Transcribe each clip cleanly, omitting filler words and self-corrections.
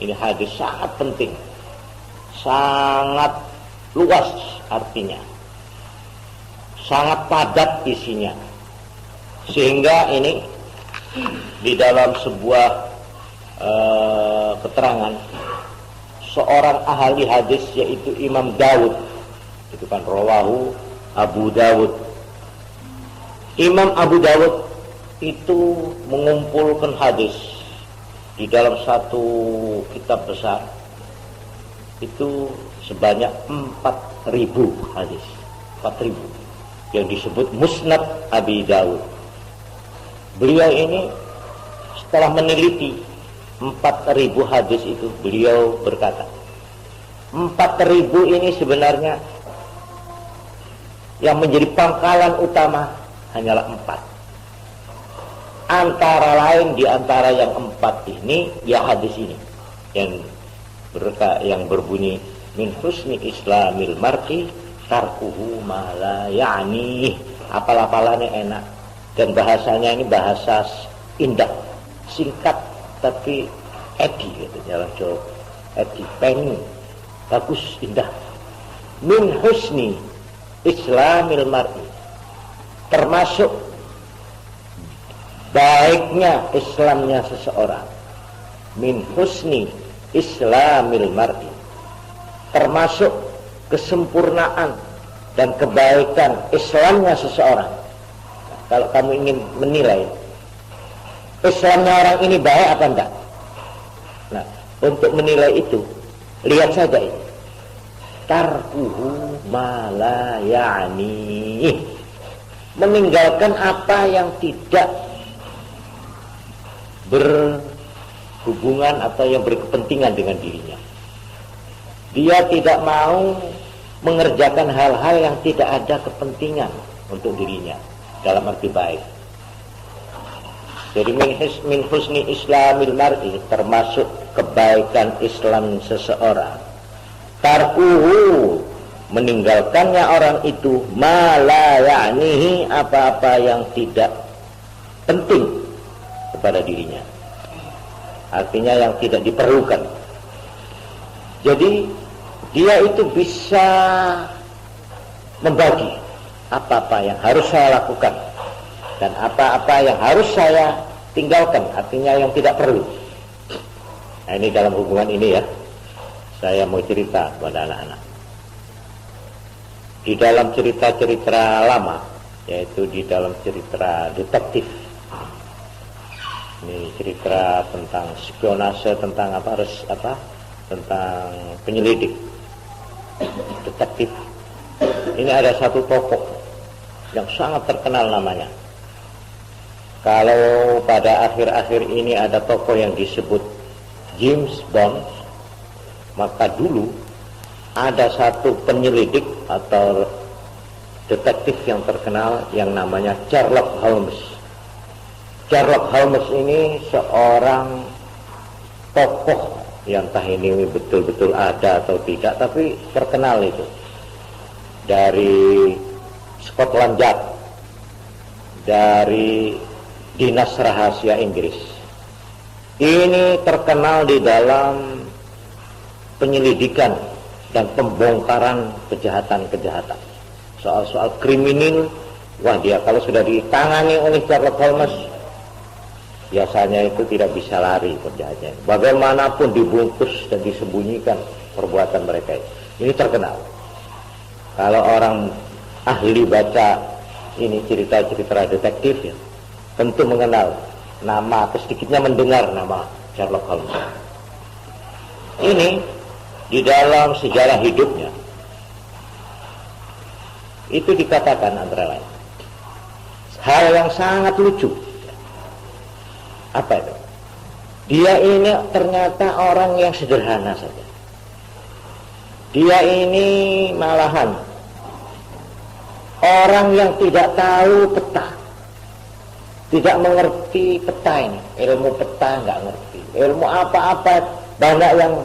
Ini hadis sangat penting, sangat luas artinya, sangat padat isinya, sehingga ini di dalam sebuah keterangan seorang ahli hadis yaitu Imam Dawud, itu kan rawahu Abu Dawud. Imam Abu Dawud itu mengumpulkan hadis di dalam satu kitab besar itu sebanyak 4.000 hadis, 4.000 yang disebut Musnad Abi Dawud. Beliau ini setelah meneliti 4.000 hadis itu, beliau berkata 4.000 ini sebenarnya yang menjadi pangkalan utama hanyalah 4. Antara lain di antara yang 4 ini ya hadis ini yang berbunyi min husni islamil mar'i tarkuhu ma la ya'ni. Apal-apalannya enak dan bahasanya ini bahasa indah, singkat tapi edi gitu, jalan Jawa edi, pengen bagus, indah. Min husni islamil mar'i, termasuk baiknya Islamnya seseorang. Min husni islamil mar'i, termasuk kesempurnaan dan kebaikan Islamnya seseorang. Nah, kalau kamu ingin menilai Islamnya orang ini baik apa enggak, nah untuk menilai itu lihat saja ini, tarkuhu ma la ya'ni, meninggalkan apa yang tidak berhubungan atau yang berkepentingan dengan dirinya. Dia tidak mau mengerjakan hal-hal yang tidak ada kepentingan untuk dirinya, dalam arti baik. Jadi min husni islamil mar'i, termasuk kebaikan Islam seseorang, tarkuhu, meninggalkannya orang itu, ma la ya'nihi, apa-apa yang tidak penting kepada dirinya, artinya yang tidak diperlukan. Jadi dia itu bisa membagi apa-apa yang harus saya lakukan dan apa-apa yang harus saya tinggalkan, artinya yang tidak perlu. Nah, ini dalam hubungan ini ya, saya mau cerita kepada anak-anak. Di dalam cerita-cerita lama, yaitu di dalam cerita detektif, ini cerita tentang spionase, tentang tentang penyelidik, detektif. Ini ada satu tokoh yang sangat terkenal namanya. Kalau pada akhir-akhir ini ada tokoh yang disebut James Bond, maka dulu ada satu penyelidik atau detektif yang terkenal yang namanya Sherlock Holmes. Sherlock Holmes ini seorang tokoh yang entah ini betul-betul ada atau tidak, tapi terkenal itu. Dari Scotland Yard, dari Dinas Rahasia Inggris. Ini terkenal di dalam penyelidikan dan pembongkaran kejahatan-kejahatan. Soal-soal kriminal, wah dia kalau sudah ditangani oleh Sherlock Holmes, biasanya itu tidak bisa lari kerjanya. Bagaimanapun dibungkus dan disembunyikan perbuatan mereka ini terkenal. Kalau orang ahli baca ini cerita-cerita detektif ya, tentu mengenal nama atau sedikitnya mendengar nama Sherlock Holmes. Ini di dalam sejarah hidupnya itu dikatakan antara lain hal yang sangat lucu. Apa itu? Dia ini ternyata orang yang sederhana saja. Dia ini malahan orang yang tidak tahu peta, tidak mengerti peta ini, ilmu peta nggak ngerti, ilmu apa-apa, banyak yang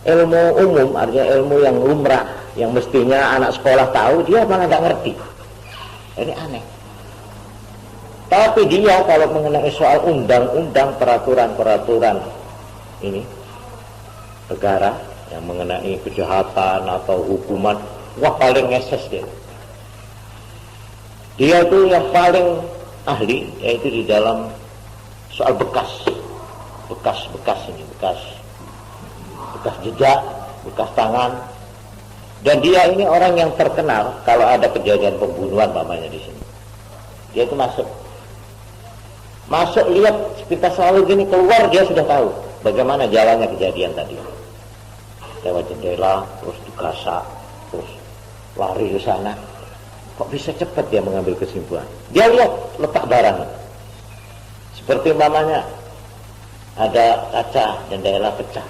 ilmu umum, artinya ilmu yang lumrah, yang mestinya anak sekolah tahu, dia malah nggak ngerti. Ini aneh. Tapi dia kalau mengenai soal undang-undang, peraturan-peraturan ini, negara yang mengenai kejahatan atau hukuman, wah paling ngeses dia. Dia itu yang paling ahli, yaitu di dalam soal bekas ini, bekas jejak, bekas tangan. Dan dia ini orang yang terkenal kalau ada kejadian pembunuhan namanya di sini. Dia itu masuk lihat kita selalu gini, keluar dia sudah tahu bagaimana jalannya kejadian tadi. Lewat jendela, terus digasak, terus lari ke sana. Kok bisa cepat dia mengambil kesimpulan? Dia lihat letak barang. Seperti umpamanya ada kaca jendela pecah.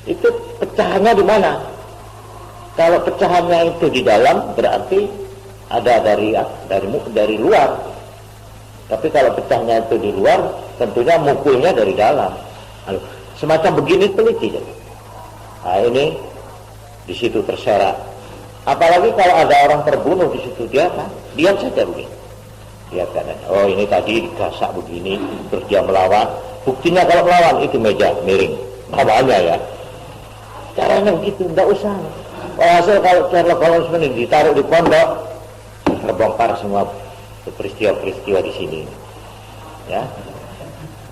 Itu pecahannya di mana? Kalau pecahannya itu di dalam berarti ada dari luar. Tapi kalau pecahnya itu di luar, tentunya mukulnya dari dalam. Semacam begini teliti. Nah ini di situ terserak. Apalagi kalau ada orang terbunuh di situ, dia diam saja begini. Lihat kan, oh ini tadi digasak begini, terus dia melawan. Buktinya kalau melawan itu meja miring, namanya ya. Caranya begitu, tidak usah. Hasil kalau Sherlock Holmes ini ditaruh di pondok, terbongkar semua peristiwa-peristiwa di sini. Ya,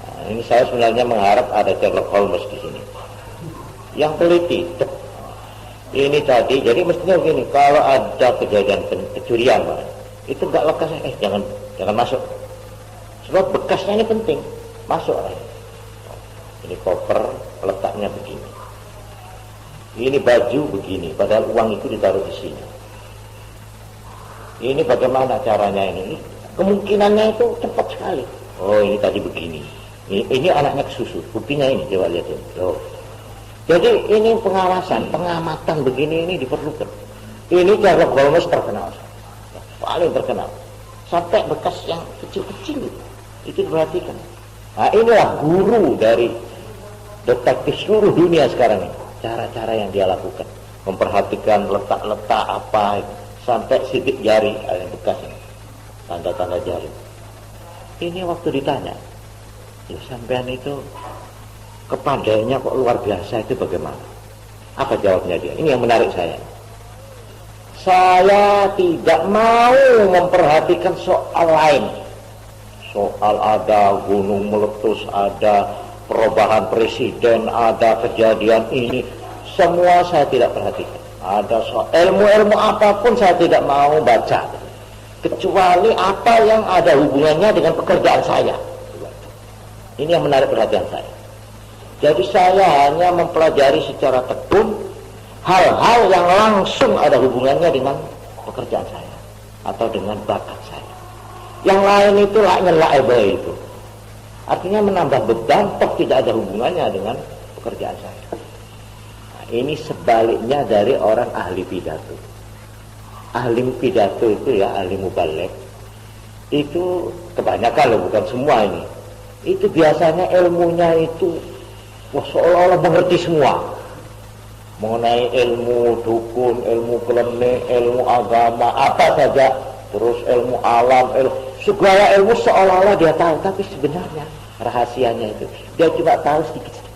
nah, ini saya sebenarnya mengharap ada Sherlock Holmes di sini, yang teliti. Ini tadi, jadi mestinya begini, kalau ada kejadian pencurian, itu nggak lekas, jangan masuk. Sebab bekasnya ini penting, masuk. Ini koper letaknya begini. Ini baju begini, padahal uang itu ditaruh di sini. Ini bagaimana caranya ini? Kemungkinannya itu cepat sekali. Oh ini tadi begini. Ini anaknya kesusu. Buktinya ini, coba lihat ini. Oh. Jadi ini pengawasan, pengamatan begini ini diperlukan. Ini Sherlock Holmes terkenal, paling terkenal. Sampai bekas yang kecil-kecil itu diperhatikan. Nah inilah guru dari detektif seluruh dunia sekarang ini. Cara-cara yang dia lakukan, memperhatikan letak-letak apa sampai sidik jari ada bekas ini, tanda-tanda jari. Ini waktu ditanya, ya sampean itu kepandaiannya kok luar biasa, itu bagaimana? Apa jawabnya dia? Ini yang menarik saya. Saya tidak mau memperhatikan soal lain. Soal ada gunung meletus, ada perubahan presiden, ada kejadian ini, semua saya tidak perhatikan. Ada soal ilmu-ilmu apapun saya tidak mau baca, kecuali apa yang ada hubungannya dengan pekerjaan saya. Ini yang menarik perhatian saya. Jadi saya hanya mempelajari secara tekun hal-hal yang langsung ada hubungannya dengan pekerjaan saya atau dengan bakat saya. Yang lain itu nyelak itu. Artinya menambah beban, toh tidak ada hubungannya dengan pekerjaan saya. Nah, ini sebaliknya dari orang ahli pidato. Ahli pidato itu ya, ahli mubaligh, itu kebanyakan loh, bukan semua ini. Itu biasanya ilmunya itu seolah-olah mengerti semua. Mengenai ilmu dukun, ilmu klenik, ilmu agama, apa saja. Terus ilmu alam, segala ilmu seolah-olah dia tahu, tapi sebenarnya rahasianya itu dia cuma tahu sedikit-sedikit.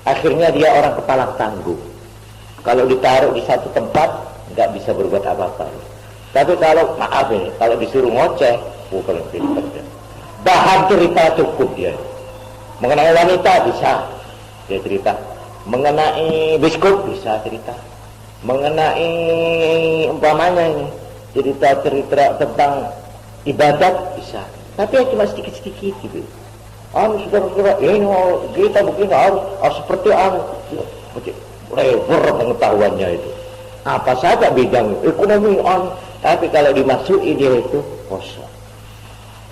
Akhirnya dia orang kepala tangguh. Kalau ditaruh di satu tempat nggak bisa berbuat apa-apa. Tapi kalau maaf ini, kalau disuruh ngoceh, bukan pintar dia. Bahan cerita cukup dia. Mengenai wanita bisa dia cerita. Mengenai biskut bisa cerita. Mengenai umpamanya ini cerita tentang ibadat bisa. Tapi ya cuma sedikit-sedikit gitu. Saudara-saudara, ini kita begini harus seperti lebar pengetahuannya itu. Apa saja bidang ekonomi tapi kalau dimasuki dia itu kosong.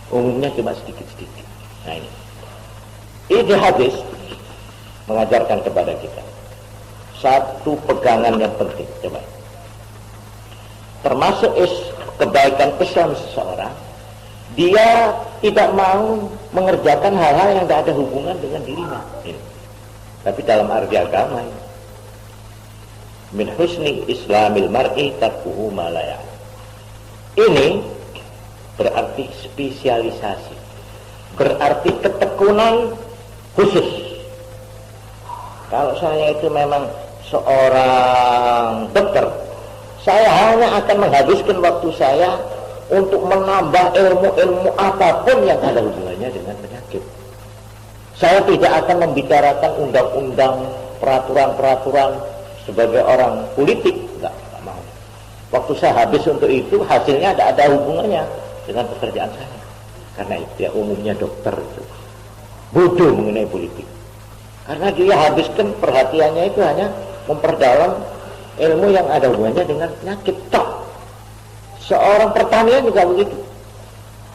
Umumnya cuma sedikit-sedikit. Nah ini hadis mengajarkan kepada kita satu pegangan yang penting. Coba. Termasuk kebaikan Islam seseorang, dia tidak mau mengerjakan hal-hal yang tidak ada hubungan dengan dirinya. Tapi dalam arti agama ini, min husni islamil mar'i tarkuhu ma la ya'lam. Ini berarti spesialisasi, berarti ketekunan khusus. kalau saya itu memang seorang dokter, saya hanya akan menghabiskan waktu saya untuk menambah ilmu-ilmu apapun yang ada hubungannya dengan penyakit. Saya tidak akan membicarakan undang-undang, peraturan-peraturan sebagai orang politik, enggak mau. Waktu saya habis untuk itu, hasilnya tidak ada hubungannya dengan pekerjaan saya. Karena itu ya umumnya dokter itu bodoh mengenai politik. Karena dia habiskan perhatiannya itu hanya memperdalam ilmu yang ada hubungannya dengan penyakit. Tok. Seorang pertanian juga begitu.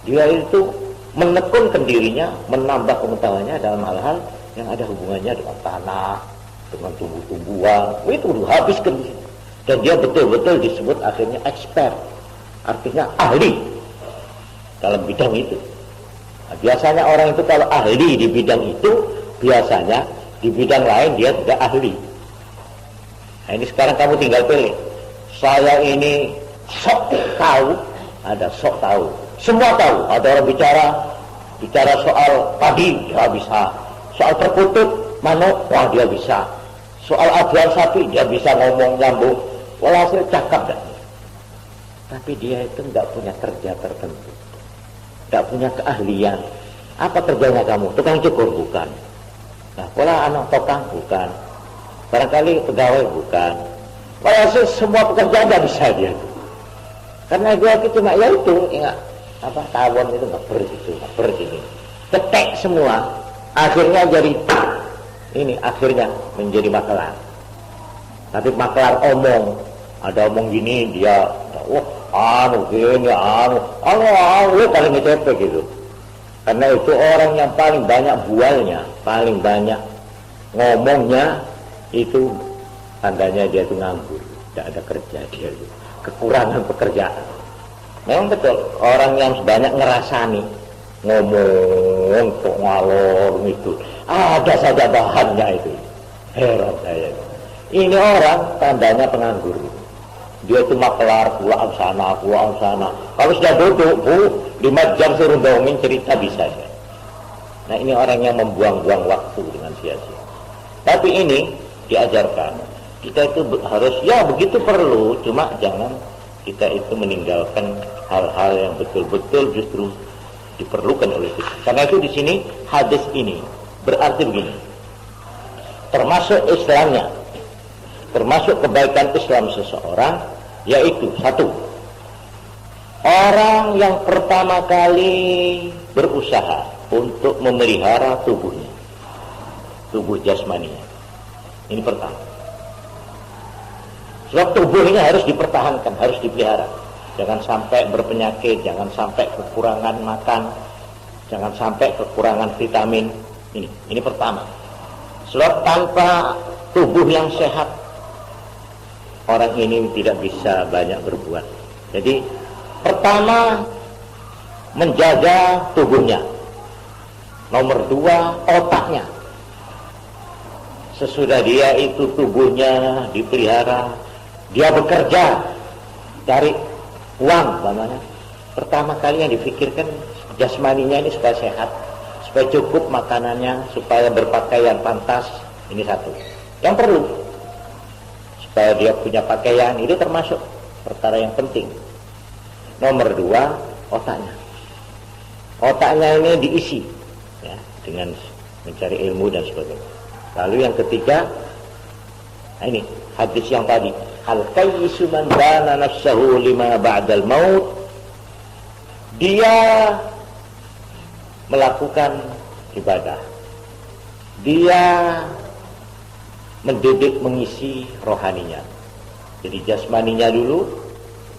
Dia itu menekunkan dirinya, menambah pengetahuannya dalam hal-hal yang ada hubungannya dengan tanah, dengan tumbuh-tumbuhan. Itu habiskan di situ. Dan dia betul-betul disebut akhirnya expert. Artinya ahli dalam bidang itu. Nah, biasanya orang itu kalau ahli di bidang itu, biasanya di bidang lain dia tidak ahli. Nah, ini sekarang kamu tinggal pilih. Saya ini sok tahu, ada sok tahu. Semua tahu. Ada orang bicara soal padi, dia bisa. Soal perkutut, manuk, wah dia bisa. Soal aduan sapi, dia bisa ngomong nyambung. Walhasil cakap dah. Tapi dia itu tidak punya kerja tertentu, tidak punya keahlian. Apa kerjanya kamu? Tukang cukur? Bukan. Nah, pola anak tokang? Bukan. Barangkali pegawai? Bukan. Walhasil semua pekerjaan tidak bisa dia. Karena dia itu cuma ya itu, ingat apa tawon itu ngeber gini, ketek semua, akhirnya jadi ini akhirnya menjadi makelar. Tapi makelar omong, ada omong gini dia, gini, paling ngecek gitu. Karena itu orang yang paling banyak bualnya, paling banyak ngomongnya, itu tandanya dia itu nganggur, tidak ada kerja dia itu. Kekurangan pekerjaan. Memang betul, orang yang banyak ngerasani ngomong kok ngalor itu, ada saja bahannya itu. Heran saya. Ini orang tandanya penganggur. Dia itu makelar, pulang sana. Kalau sudah duduk, 5 jam suruh dongeng cerita bisa ya. Nah, ini orang yang membuang-buang waktu dengan sia-sia. Tapi ini diajarkan. Kita itu harus, ya begitu perlu, cuma jangan kita itu meninggalkan hal-hal yang betul-betul justru diperlukan oleh kita. Karena itu di sini hadis ini berarti begini, termasuk Islamnya, termasuk kebaikan Islam seseorang, yaitu satu, orang yang pertama kali berusaha untuk memelihara tubuhnya, tubuh jasmaninya. Ini pertama. Sebab tubuh ini harus dipertahankan, harus dipelihara. Jangan sampai berpenyakit, jangan sampai kekurangan makan, jangan sampai kekurangan vitamin. Ini pertama. Sebab tanpa tubuh yang sehat, orang ini tidak bisa banyak berbuat. Jadi pertama, menjaga tubuhnya. Nomor 2, otaknya. Sesudah dia itu tubuhnya dipelihara, dia bekerja, cari uang, namanya. Pertama kali yang difikirkan jasmaninya ini supaya sehat, supaya cukup makanannya, supaya berpakaian pantas. Ini satu. Yang perlu, supaya dia punya pakaian, itu termasuk perkara yang penting. Nomor 2, otaknya. Otaknya ini diisi, ya, dengan mencari ilmu dan sebagainya. Lalu yang ketiga, nah ini hadis yang tadi, al-qayyisu man bana nafsahu lima ba'dal maut. Dia melakukan ibadah, dia mendidik, mengisi rohaninya. Jadi jasmaninya dulu,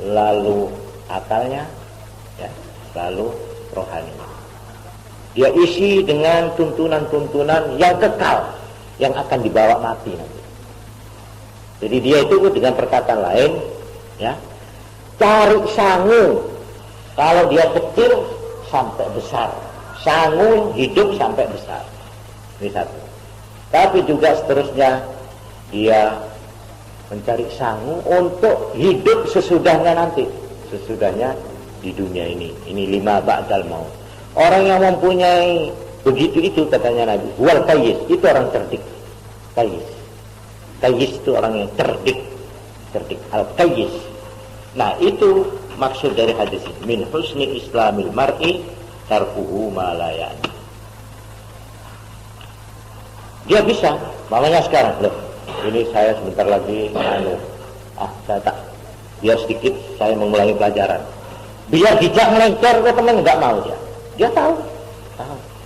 lalu akalnya, ya, lalu rohaninya. Dia isi dengan tuntunan-tuntunan yang kekal, yang akan dibawa mati nanti. Jadi dia itu dengan perkataan lain, ya, cari sangu. Kalau dia kecil sampai besar, sangu hidup sampai besar. Ini satu. Tapi juga seterusnya dia mencari sangu untuk hidup sesudahnya nanti, sesudahnya di dunia ini. Ini 5 ba'dal maut. Orang yang mempunyai begitu itu katanya Nabi, wal qayyis, itu orang cerdik. Kayis. Kayis itu orang yang cerdik. Al-kayis. Nah, itu maksud dari hadis ini. Min husni islamil mar'i tarkuhu ma la ya'ni. Dia bisa, makanya sekarang loh, ini saya sebentar lagi saya tak, biar sedikit saya mengulangi pelajaran. Biar dijak melencer ke teman, nggak mau dia tahu.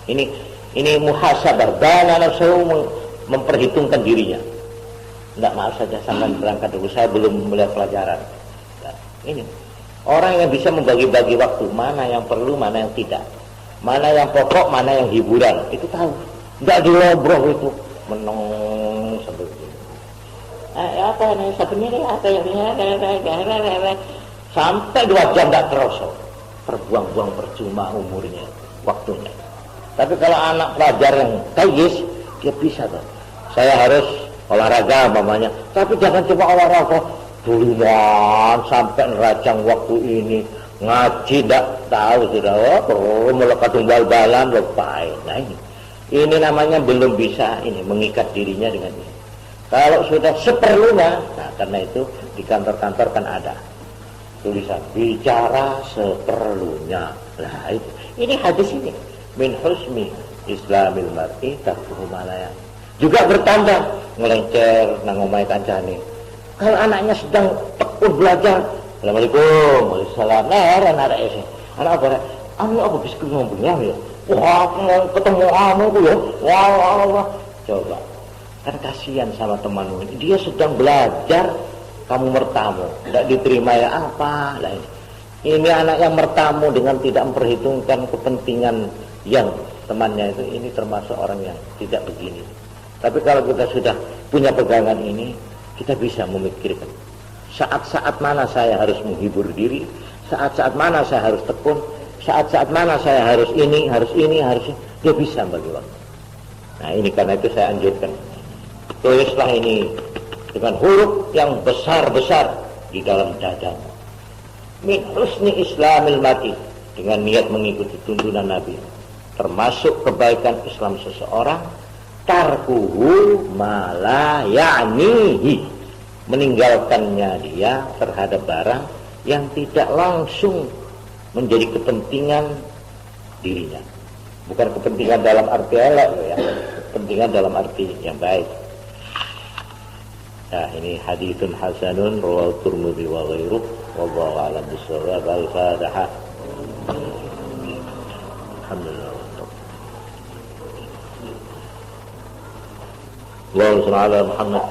Ini muhasabah, bana nafsu, memperhitungkan dirinya. Nggak, maaf saja, sampai berangkat dulu, saya belum melihat pelajaran. Nah, ini orang yang bisa membagi-bagi waktu, mana yang perlu, mana yang tidak, mana yang pokok, mana yang hiburan, itu tahu. Nggak dilobroh itu, menong sampai begini. Apa ini sebenarnya, apa yang sampai 2 jam nggak terasa, terbuang-buang percuma umurnya, waktunya. Tapi kalau anak pelajar yang kayis, dia bisa tuh. Saya harus olahraga mamanya, tapi jangan cuma olahraga duluan sampai nerajang waktu ini, ngaji nggak tahu sudah, melekat bal-balan lupain. Nah, ini namanya belum bisa ini mengikat dirinya dengan ini. Kalau sudah seperlunya, nah karena itu di kantor-kantor kan ada tulisan bicara seperlunya. Nah, ini hadis ini min husni islamil mar'i tarkuhu ma la ya'ni. Juga bertanda ngelencer nang omahe kancane. Kalau anaknya sedang tekun belajar, Assalamualaikum, waalaikumsalam, arek ese. Anak apa bisa ngomong ya? Wah, ketemu tuh ya. Wah. Coba. Kan kasihan sama temanmu. Dia sedang belajar, kamu mertamu. Tidak diterima ya apa? Lah ini anak yang mertamu dengan tidak memperhitungkan kepentingan yang temannya itu, ini termasuk orang yang tidak begini. Tapi kalau kita sudah punya pegangan ini, kita bisa memikirkan saat-saat mana saya harus menghibur diri, saat-saat mana saya harus tekun, saat-saat mana saya harus ini, dia bisa bagi waktu. Nah, ini karena itu saya anjurkan, tulislah ini dengan huruf yang besar-besar di dalam dadamu. Min husni islamil mar'i, dengan niat mengikuti tuntunan Nabi, termasuk kebaikan Islam seseorang, tarkuhu ma la ya'nihi, meninggalkannya dia terhadap barang yang tidak langsung menjadi kepentingan dirinya. Bukan kepentingan dalam arti elek ya, kepentingan dalam arti yang baik. Nah, ini haditsun hasanun rawahu Tirmidzi wa ghairuh, wallahu a'lam bishawab. Al-Fatihah. Alhamdulillah. Allahumma shalli ala Muhammad